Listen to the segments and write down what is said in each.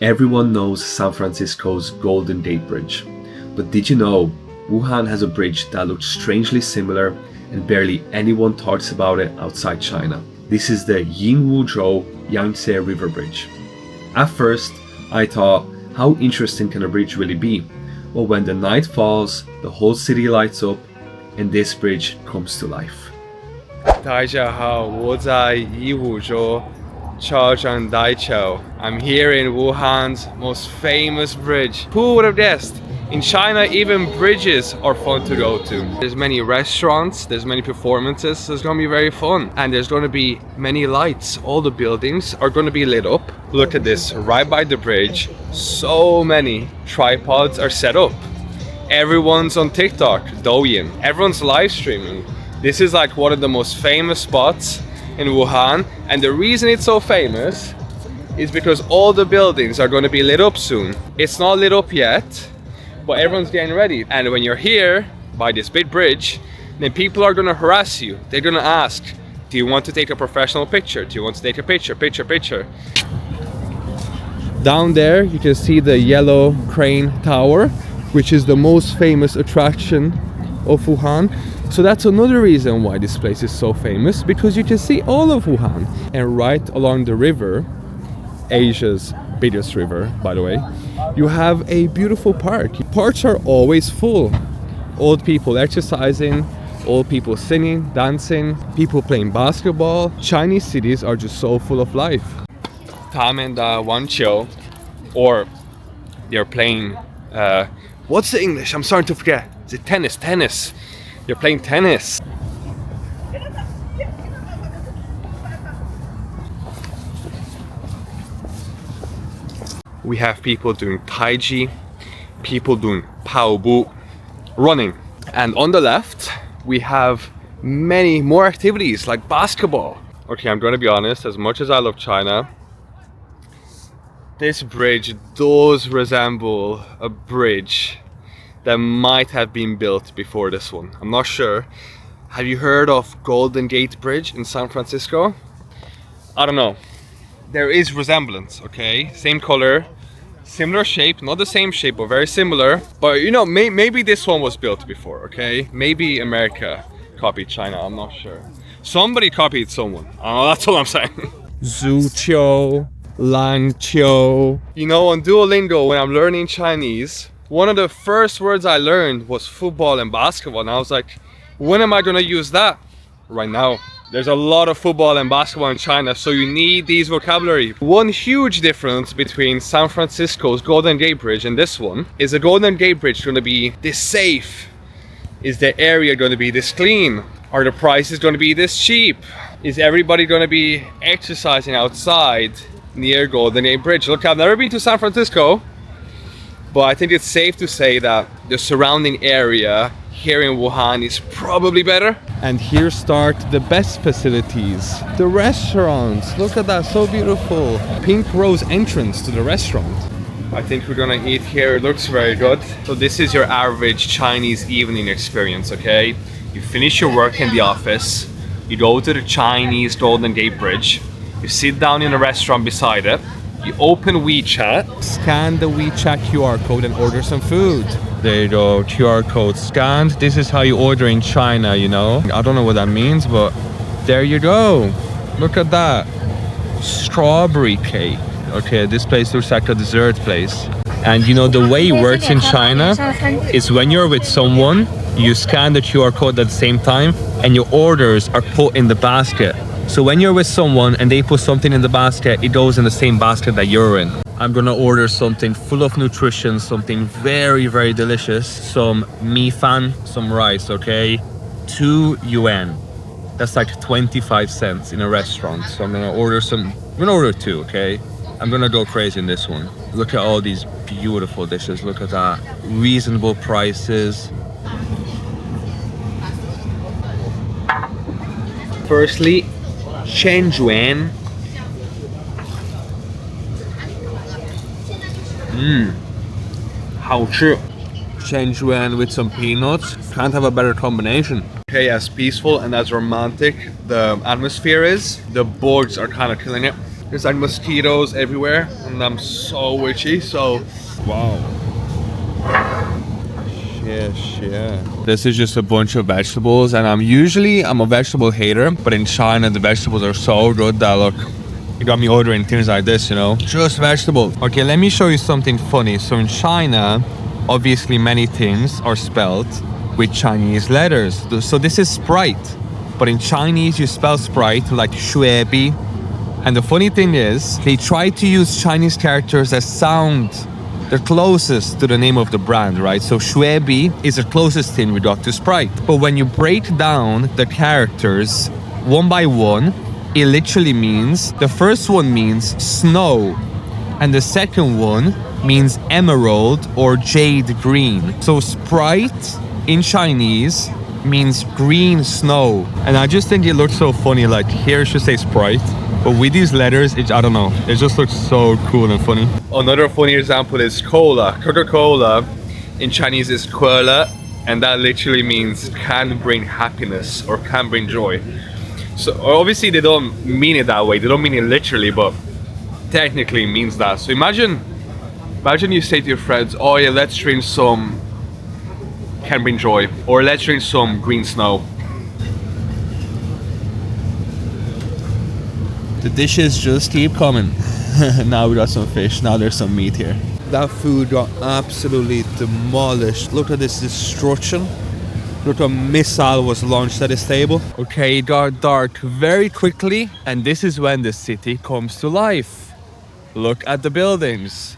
Everyone knows San Francisco's Golden Gate Bridge, but did you know Wuhan has a bridge that looks strangely similar and barely anyone talks about it outside China? This is the Yingwuzhou Yangtze River Bridge. At first, I thought, how interesting can a bridge really be? Well, when the night falls, the whole city lights up and this bridge comes to life. 大家好，我在义乌州潮汕大桥. I'm here in Wuhan's most famous bridge. Who would have guessed? In China, even bridges are fun to go to. There's many restaurants, there's many performances, so it's gonna be very fun. And there's gonna be many lights. All the buildings are gonna be lit up. Look at this, right by the bridge, so many tripods are set up. Everyone's on TikTok, Douyin. Everyone's live streaming. This is like one of the most famous spots in Wuhan, and the reason it's so famous is because all the buildings are going to be lit up soon. It's not lit up yet, but everyone's getting ready. And when you're here by this big bridge, then people are going to harass you. They're going to ask, do you want to take a professional picture? Do you want to take a picture? Down there you can see the yellow crane tower, which is the most famous attraction of Wuhan. So that's another reason why this place is so famous, because you can see all of Wuhan. And right along the river, Asia's biggest river, by the way, you have a beautiful park. Parks are always full. Old people exercising, old people singing, dancing, people playing basketball. Chinese cities are just so full of life. 他们的网球, or they're playing, what's the English? I'm starting to forget. Is it tennis? You're playing tennis. We have people doing Tai Chi, people doing Pao Bu, running. And on the left, we have many more activities like basketball. Okay, I'm gonna be honest, as much as I love China, this bridge does resemble a bridge that might have been built before this one. I'm not sure. Have you heard of Golden Gate Bridge in San Francisco? I don't know. There is resemblance, okay? Same color, similar shape, not the same shape, but very similar. But you know, maybe this one was built before, okay? Maybe America copied China, I'm not sure. Somebody copied someone. That's all I'm saying. Zuqiu, Langqiu. You know, on Duolingo, when I'm learning Chinese, one of the first words I learned was football and basketball, and I was like, when am I gonna use that? Right now. There's a lot of football and basketball in China, so you need these vocabulary. One huge difference between San Francisco's Golden Gate Bridge and this one is the Golden Gate Bridge gonna be this safe? Is the area gonna be this clean? Are the prices gonna be this cheap? Is everybody gonna be exercising outside near Golden Gate Bridge? Look, I've never been to San Francisco, but I think it's safe to say that the surrounding area here in Wuhan is probably better. And here start the best facilities. The restaurants, look at that, so beautiful. Pink rose entrance to the restaurant. I think we're gonna eat here, it looks very good. So this is your average Chinese evening experience, okay? You finish your work in the office, you go to the Chinese Golden Gate Bridge, you sit down in a restaurant beside it, you open WeChat, scan the WeChat QR code and order some food. There you go, QR code scanned. This is how you order in China, you know? I don't know what that means, but there you go. Look at that. Strawberry cake. Okay, this place looks like a dessert place. And you know, the way it works in China is when you're with someone, you scan the QR code at the same time and your orders are put in the basket. So when you're with someone and they put something in the basket, it goes in the same basket that you're in. I'm gonna order something full of nutrition, something very, very delicious. Some mi fan, some rice, okay? 2 yuan. That's like 25 cents in a restaurant. So I'm gonna order 2, okay? I'm gonna go crazy in this one. Look at all these beautiful dishes, look at that. Reasonable prices. Firstly, Shenzhen. Shenzhen with some peanuts. Can't have a better combination. Okay, as peaceful and as romantic the atmosphere is, the bugs are kind of killing it. There's like mosquitoes everywhere and I'm so itchy, so wow. Yeah. This is just a bunch of vegetables, and I'm a vegetable hater, but in China the vegetables are so good that look, you got me ordering things like this, you know, just vegetables. Okay, let me show you something funny. So in China, obviously many things are spelled with Chinese letters. So this is Sprite, but in Chinese you spell Sprite like Xuebi. And the funny thing is, they try to use Chinese characters that sound the closest to the name of the brand, right? So Xuebi is the closest thing we got to Sprite. But when you break down the characters one by one, it literally means, the first one means snow, and the second one means emerald or jade green. So Sprite in Chinese means green snow. And I just think it looks so funny, like here it should say Sprite, but with these letters, I don't know, it just looks so cool and funny. Another funny example is cola. Coca-Cola in Chinese is Kuele, and that literally means can bring happiness or can bring joy. So obviously they don't mean it that way, they don't mean it literally, but technically it means that. So imagine you say to your friends, oh yeah, let's drink some can bring joy, or let's drink some green snow. The dishes just keep coming. Now we got some fish, now there's some meat here. That food got absolutely demolished. Look at this destruction. Look, a missile was launched at this table. Okay, it got dark very quickly, and this is when the city comes to life. Look at the buildings.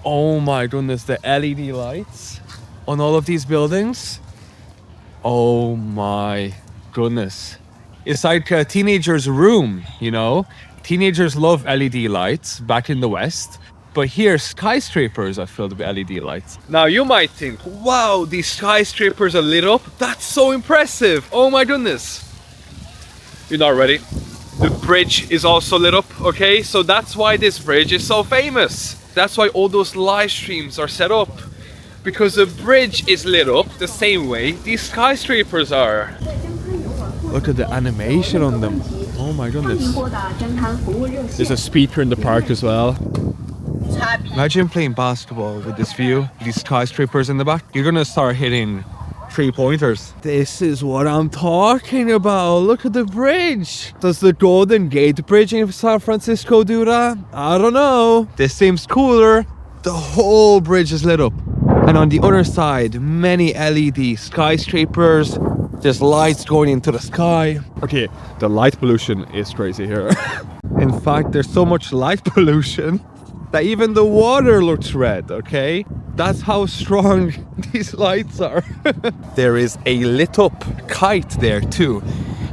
Oh my goodness, the LED lights on all of these buildings. Oh my goodness. It's like a teenager's room, you know? Teenagers love LED lights back in the West, but here skyscrapers are filled with LED lights. Now you might think, wow, these skyscrapers are lit up? That's so impressive. Oh my goodness. You're not ready. The bridge is also lit up, okay? So that's why this bridge is so famous. That's why all those live streams are set up. Because the bridge is lit up the same way these skyscrapers are. Look at the animation on them. Oh my goodness. There's a speaker in the park as well. Imagine playing basketball with this view, these skyscrapers in the back. You're gonna start hitting 3-pointers. This is what I'm talking about. Look at the bridge. Does the Golden Gate Bridge in San Francisco do that? I don't know. This seems cooler. The whole bridge is lit up. And on the other side, many LED skyscrapers. There's lights going into the sky. Okay, the light pollution is crazy here. In fact, there's so much light pollution that even the water looks red, okay? That's how strong these lights are. There is a lit up kite there too.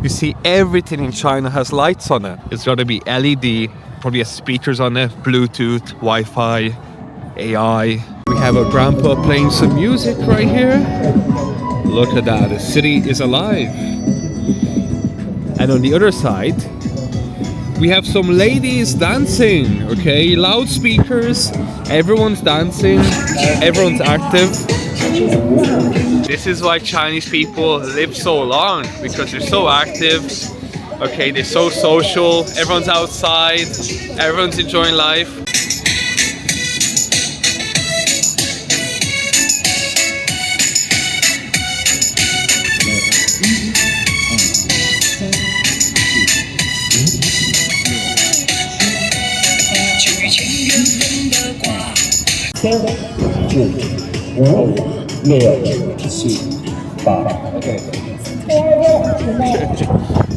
You see, everything in China has lights on it. It's gotta be LED, probably has speakers on it, Bluetooth, Wi-Fi, AI. We have a grandpa playing some music right here. Look at that, the city is alive. And on the other side, we have some ladies dancing, okay? Loudspeakers, everyone's dancing, everyone's active. This is why Chinese people live so long, because they're so active, okay? They're so social, everyone's outside, everyone's enjoying life.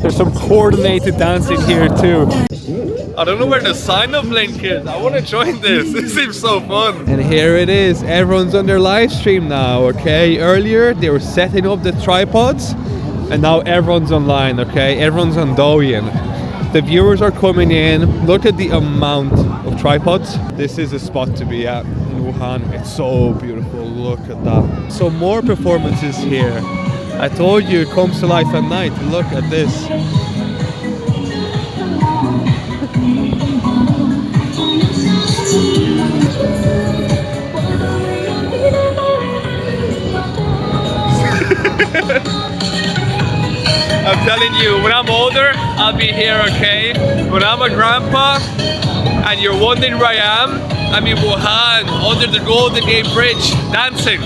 There's some coordinated dancing here too. I don't know where the sign-up link is. I want to join this. This seems so fun. And here it is. Everyone's on their live stream now, okay? Earlier they were setting up the tripods, and now everyone's online, okay? Everyone's on Douyin. The viewers are coming in. Look at the amount of tripods. This is a spot to be at in Wuhan. It's so beautiful. Look at that. So more performances here. I told you it comes to life at night. Look at this. I'm telling you, when I'm older, I'll be here, okay? When I'm a grandpa and you're wondering where I am, I'm in Wuhan under the Golden Gate Bridge dancing.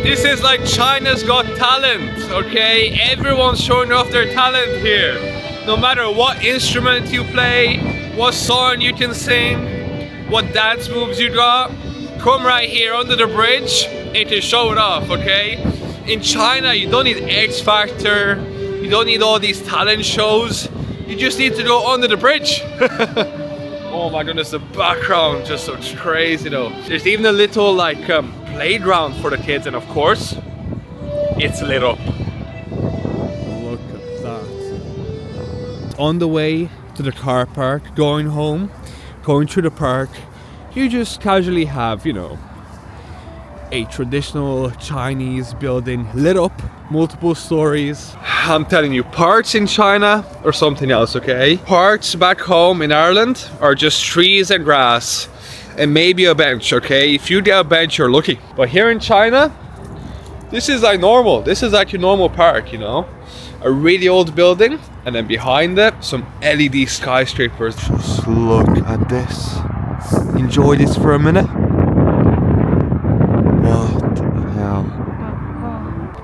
This is like China's Got Talent, okay? Everyone's showing off their talent here. No matter what instrument you play, what song you can sing, what dance moves you got, come right here under the bridge and to show it off, okay? In China, you don't need X Factor, you don't need all these talent shows, you just need to go under the bridge. Oh my goodness, the background just looks crazy though. There's even a little like playground for the kids, and of course, it's lit up. Look at that. On the way to the car park, going home, going through the park, you just casually have, you know, a traditional Chinese building lit up, multiple stories. I'm telling you, parks in China or something else, okay? Parks back home in Ireland are just trees and grass and maybe a bench, okay? If you get a bench, you're lucky. But here in China, this is like normal. This is like your normal park, you know? A really old building, and then behind it, some LED skyscrapers. Just look at this. Enjoy this for a minute. What the hell?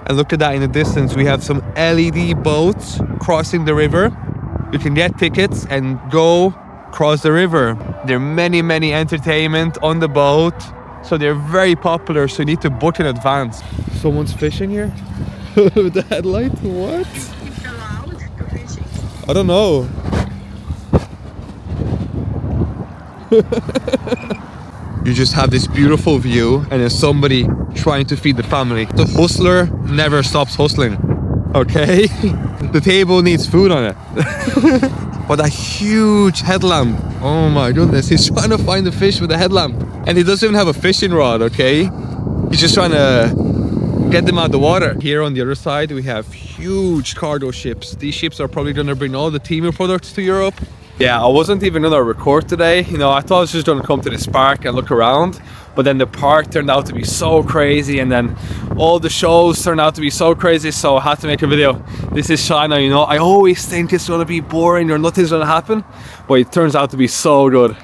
And look at that in the distance. We have some LED boats crossing the river. You can get tickets and go cross the river. There are many entertainment on the boat. So they're very popular, so you need to book in advance. Someone's fishing here? With the headlight? What? It's allowed to fishing. I don't know. You just have this beautiful view and there's somebody trying to feed the family. The hustler never stops hustling, okay? The table needs food on it. But a huge headlamp. Oh my goodness, he's trying to find the fish with a headlamp. And he doesn't even have a fishing rod, okay? He's just trying to get them out of the water. Here on the other side, we have huge cargo ships. These ships are probably gonna bring all the Temu products to Europe. Yeah, I wasn't even gonna record today. You know, I thought I was just gonna come to this park and look around. But then the park turned out to be so crazy, and then all the shows turned out to be so crazy, so I had to make a video. This is China, you know. I always think it's gonna be boring or nothing's gonna happen, but it turns out to be so good.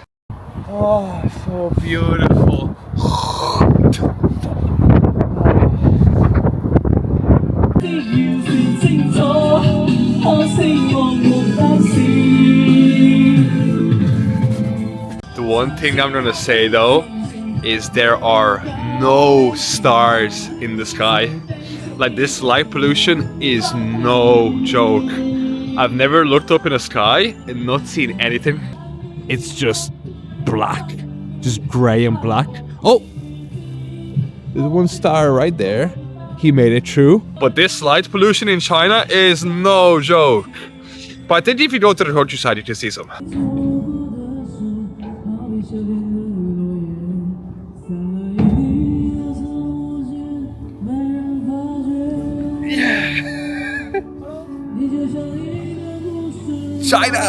Oh, so beautiful. The one thing I'm gonna say though is there are no stars in the sky. Like, this light pollution is no joke. I've never looked up in the sky and not seen anything. It's just black, just gray and black. Oh, there's one star right there. He made it through. But this light pollution in China is no joke. But I think if you go to the countryside, you can see some. China!